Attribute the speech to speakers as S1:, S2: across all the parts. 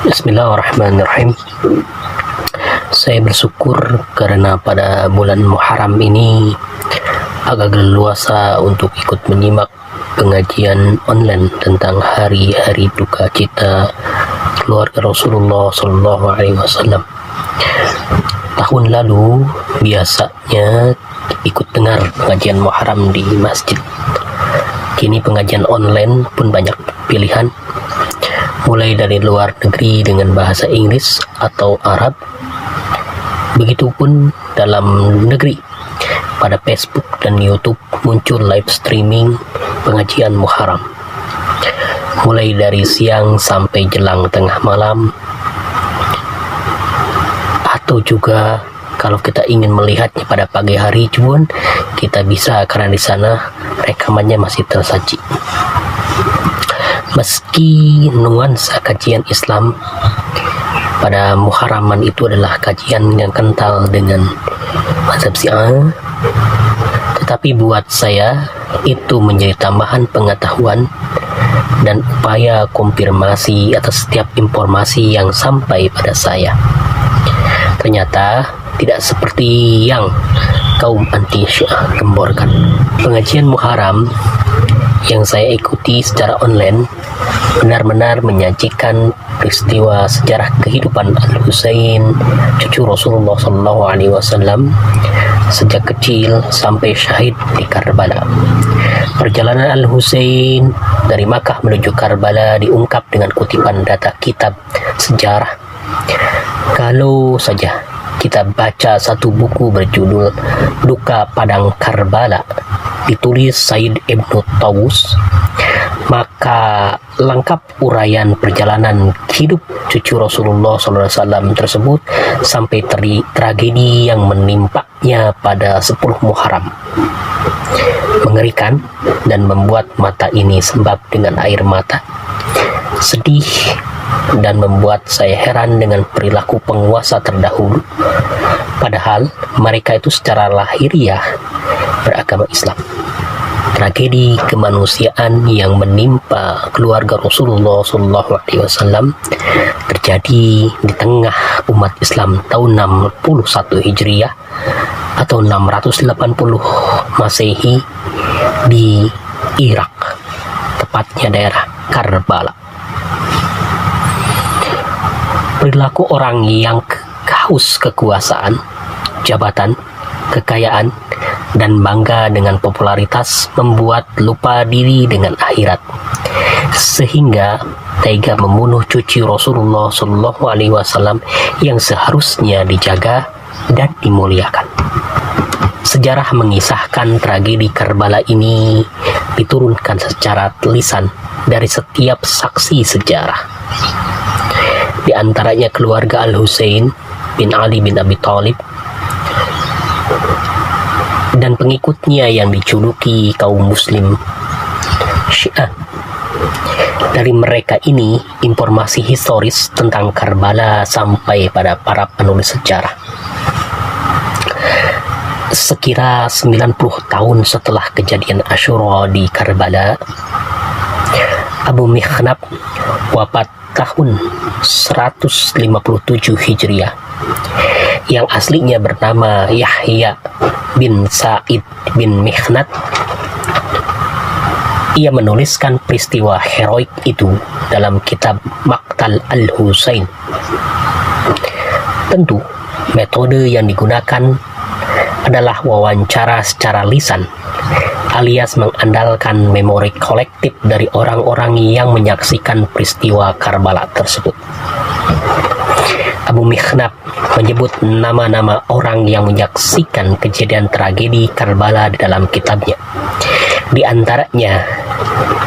S1: Bismillahirrahmanirrahim. Saya bersyukur karena pada bulan Muharram ini agak leluasa untuk ikut menyimak pengajian online tentang hari-hari duka cita keluarga Rasulullah Shallallahu Alaihi Wasallam. Tahun lalu biasanya ikut dengar pengajian Muharram di masjid. Kini pengajian online pun banyak pilihan, mulai dari luar negeri dengan bahasa Inggris atau Arab, begitupun dalam negeri. Pada Facebook dan YouTube muncul live streaming pengajian Muharram, mulai dari siang sampai jelang tengah malam, atau juga kalau kita ingin melihatnya pada pagi hari pun kita bisa, karena di sana rekamannya masih tersaji. Meski nuansa kajian Islam pada Muharraman itu adalah kajian yang kental dengan mazhab Syiah, tetapi buat saya itu menjadi tambahan pengetahuan dan upaya konfirmasi atas setiap informasi yang sampai pada saya. Ternyata tidak seperti yang kaum anti Syiah gemborkan. Pengajian Muharram yang saya ikuti secara online benar-benar menyajikan peristiwa sejarah kehidupan Al-Husain, cucu Rasulullah SAW, sejak kecil sampai syahid di Karbala. Perjalanan Al-Husain dari Makkah menuju Karbala diungkap dengan kutipan data kitab sejarah. Kalau saja kita baca satu buku berjudul Duka Padang Karbala, ditulis Said Ibnu Tawus, maka lengkap uraian perjalanan hidup cucu Rasulullah SAW tersebut sampai tragedi yang menimpanya pada 10 Muharram. Mengerikan dan membuat mata ini sembab dengan air mata. Sedih dan membuat saya heran dengan perilaku penguasa terdahulu, padahal mereka itu secara lahiriah beragama Islam. Tragedi kemanusiaan yang menimpa keluarga Rasulullah SAW terjadi di tengah umat Islam tahun 61 Hijriah atau 680 Masehi di Irak, tepatnya daerah Karbala. Perilaku orang yang haus kekuasaan, jabatan, kekayaan, dan bangga dengan popularitas membuat lupa diri dengan akhirat, sehingga tega membunuh cucu Rasulullah SAW yang seharusnya dijaga dan dimuliakan. Sejarah mengisahkan tragedi Karbala ini diturunkan secara lisan dari setiap saksi sejarah. Di antaranya keluarga Al-Husain bin Ali bin Abi Thalib dan pengikutnya yang dijuluki kaum muslim Syiah. Dari mereka ini informasi historis tentang Karbala sampai pada para penulis sejarah. Sekira 90 tahun setelah kejadian Asyura di Karbala, Abu Mikhnaf wafat tahun 157 Hijriah, yang aslinya bernama Yahya bin Sa'id bin Mikhnat. Ia menuliskan peristiwa heroik itu dalam kitab Maqtal Al-Husain. Tentu, metode yang digunakan adalah wawancara secara lisan, alias mengandalkan memori kolektif dari orang-orang yang menyaksikan peristiwa Karbala tersebut. Abu Mikhnaf menyebut nama-nama orang yang menyaksikan kejadian tragedi Karbala di dalam kitabnya. Di antaranya,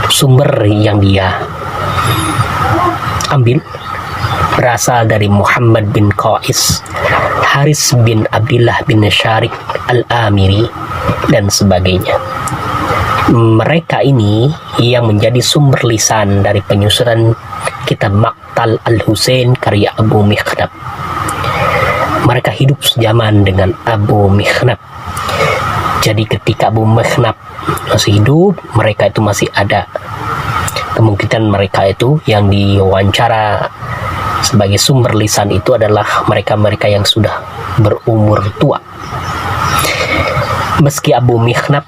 S1: sumber yang dia ambil berasal dari Muhammad bin Qais, Haris bin Abdullah bin Syarik Al-Amiri, dan sebagainya. Mereka ini yang menjadi sumber lisan dari penyusunan kitab Maqtal Al-Husain karya Abu Mikhnaf. Mereka hidup sejaman dengan Abu Mikhnaf. Jadi ketika Abu Mikhnaf masih hidup, mereka itu masih ada. Kemungkinan mereka itu yang diwawancara sebagai sumber lisan itu adalah mereka-mereka yang sudah berumur tua. Meski Abu Mikhnaf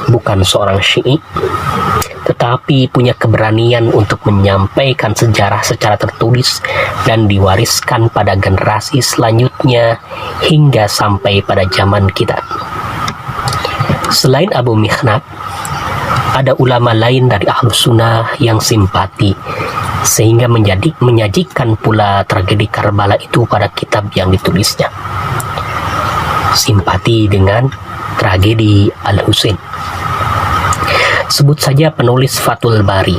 S1: bukan seorang Syi'i, tetapi punya keberanian untuk menyampaikan sejarah secara tertulis dan diwariskan pada generasi selanjutnya hingga sampai pada zaman kita. Selain Abu Mikhnaf, ada ulama lain dari Ahlus Sunnah yang simpati sehingga menyajikan pula tragedi Karbala itu pada kitab yang ditulisnya. Simpati dengan tragedi Al-Husain. Sebut saja penulis Fathul Bari,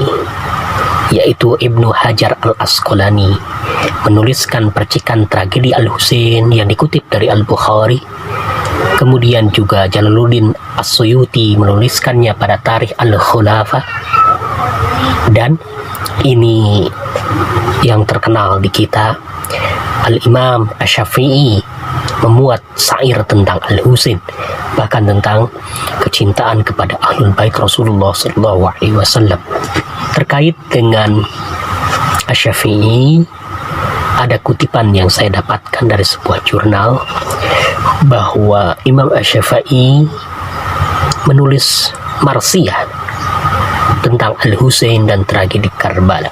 S1: yaitu Ibnu Hajar Al-Asqalani, menuliskan percikan tragedi Al-Husain yang dikutip dari Al-Bukhari. Kemudian juga Jalaluddin As-Suyuti menuliskannya pada Tarikh Al-Khulafa. Dan ini yang terkenal di kita, Al-Imam Asy-Syafi'i memuat syair tentang Al-Husain, bahkan tentang kecintaan kepada Ahlul Bait Rasulullah SAW. Terkait dengan Asy-Syafi'i, ada kutipan yang saya dapatkan dari sebuah jurnal bahwa Imam Asy-Syafi'i menulis marsiyah tentang Al-Husain dan tragedi Karbala.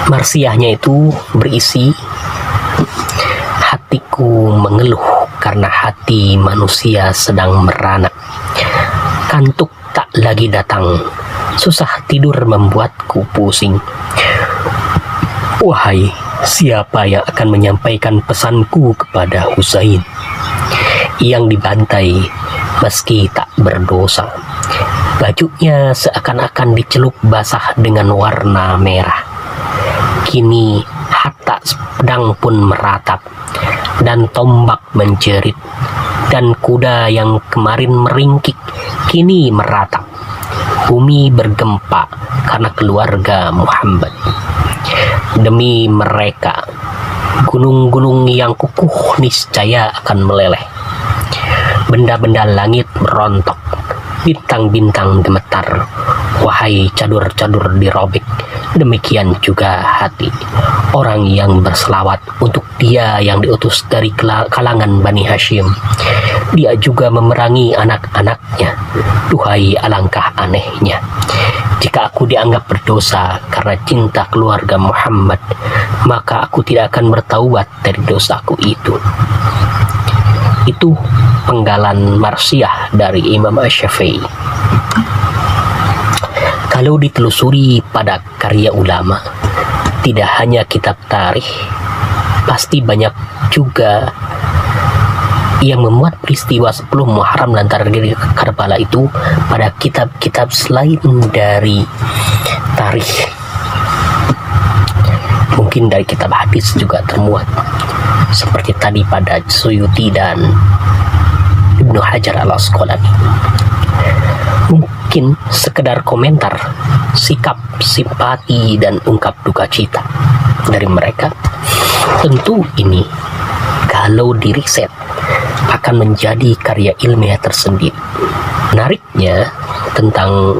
S1: Marsiyahnya itu berisi, hatiku mengeluh karena hati manusia sedang merana. Kantuk tak lagi datang, susah tidur membuatku pusing. Wahai, siapa yang akan menyampaikan pesanku kepada Husain yang dibantai meski tak berdosa? Bajunya seakan-akan dicelup basah dengan warna merah. Kini hatta pedang pun meratap dan tombak menjerit, dan kuda yang kemarin meringkik kini meratap. Bumi bergempa karena keluarga Muhammad. Demi mereka, gunung-gunung yang kukuh niscaya akan meleleh. Benda-benda langit merontok, bintang-bintang gemetar. Wahai cadur-cadur dirobek, demikian juga hati orang yang berselawat untuk dia yang diutus dari kalangan Bani Hashim. Dia juga memerangi anak-anaknya. Duhai alangkah anehnya, jika aku dianggap berdosa karena cinta keluarga Muhammad, maka aku tidak akan bertaubat dari dosaku itu. Itu penggalan marsiyah dari Imam Asy-Syafi'i. Kalau ditelusuri pada karya ulama, tidak hanya kitab tarikh, pasti banyak juga yang memuat peristiwa 10 Muharram dan tragedi Karbala itu pada kitab-kitab selain dari tarikh. Mungkin dari kitab hadis juga termuat, seperti tadi pada Suyuti dan Ibnu Hajar Al-Asqalani. Mungkin sekedar komentar, sikap, simpati, dan ungkap duka cita dari mereka. Tentu ini kalau diriset akan menjadi karya ilmiah tersendiri. Menariknya tentang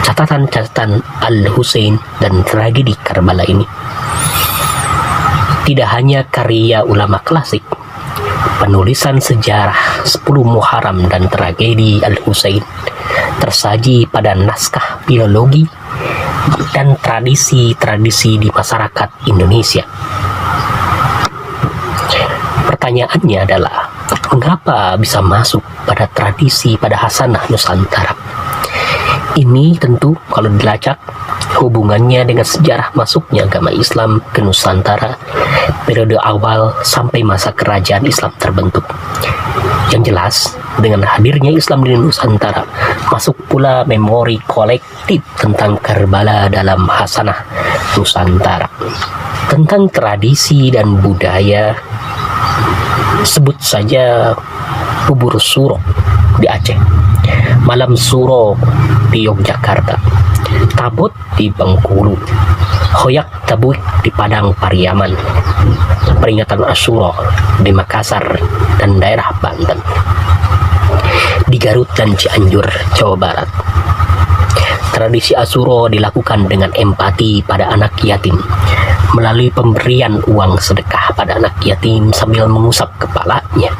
S1: catatan-catatan Al-Husain dan tragedi Karbala ini, tidak hanya karya ulama klasik, penulisan sejarah 10 Muharram dan tragedi Al-Husain tersaji pada naskah biologi dan tradisi-tradisi di masyarakat Indonesia. Pertanyaannya adalah, mengapa bisa masuk pada tradisi pada Hasanah Nusantara? Ini tentu kalau dilacak hubungannya dengan sejarah masuknya agama Islam ke Nusantara periode awal sampai masa kerajaan Islam terbentuk. Yang jelas, dengan hadirnya Islam di Nusantara, masuk pula memori kolektif tentang Karbala dalam Hasanah Nusantara. Tentang tradisi dan budaya, sebut saja bubur suro di Aceh, malam suro di Yogyakarta, tabut di Bengkulu, hoyak tabuik di Padang Pariaman, peringatan Asyura di Makassar dan daerah Banten, di Garut dan Cianjur, Jawa Barat. Tradisi Asyura dilakukan dengan empati pada anak yatim, melalui pemberian uang sedekah pada anak yatim sambil mengusap kepalanya.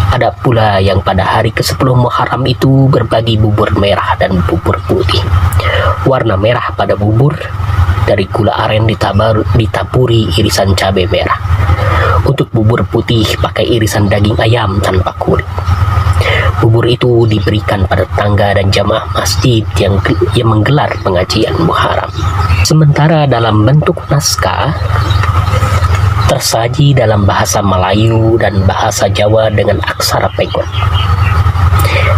S1: Ada pula yang pada hari ke-10 Muharram itu berbagi bubur merah dan bubur putih. Warna merah pada bubur dari gula aren ditaburi irisan cabai merah. Untuk bubur putih pakai irisan daging ayam tanpa kulit. Bubur itu diberikan pada tangga dan jamaah masjid yang menggelar pengajian Muharram. Sementara dalam bentuk naskah tersaji dalam bahasa Melayu dan bahasa Jawa dengan aksara pegon.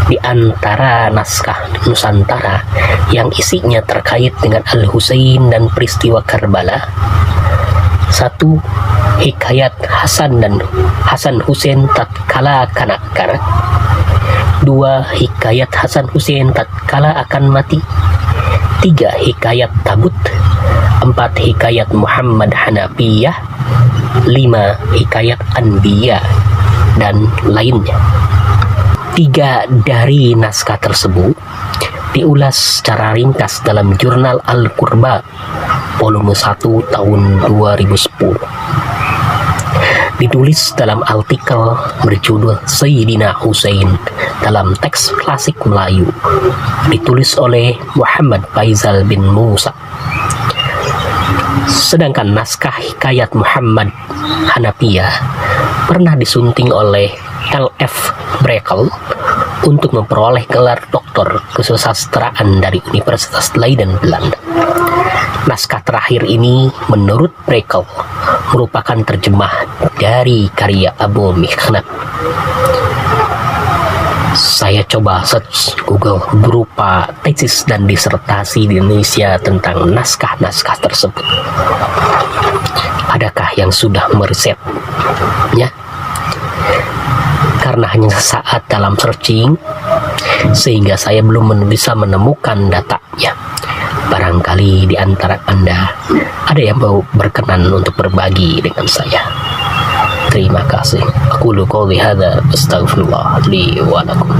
S1: Di antara naskah Nusantara yang isinya terkait dengan Al-Husain dan peristiwa Karbala, 1. Hikayat Hasan Husain tatkala kanak-kanak. 2. Hikayat Hasan Husain tatkala akan mati. 3. Hikayat Tabut. 4. Hikayat Muhammad Hanafiyah. 5. Hikayat Anbiya dan lainnya. 3 dari naskah tersebut diulas secara ringkas dalam jurnal Al-Qurba volume 1 tahun 2010. Ditulis dalam artikel berjudul Sayyidina Husain dalam teks klasik Melayu, ditulis oleh Muhammad Faizal bin Musa. Sedangkan naskah hikayat Muhammad Hanafiyah pernah disunting oleh L.F. Brakel untuk memperoleh gelar doktor kesusastraan dari Universitas Leiden, Belanda. Naskah terakhir ini menurut Brakel merupakan terjemah dari karya Abu Mikhnaf. Saya coba search Google berupa tesis dan disertasi di Indonesia tentang naskah-naskah tersebut. Adakah yang sudah merisetnya? Karena hanya sesaat dalam searching, sehingga saya belum bisa menemukan datanya. Barangkali di antara Anda ada yang mau berkenan untuk berbagi dengan saya. Terima kasih. Aku qouli hadza astaghfirullah li wa lakum.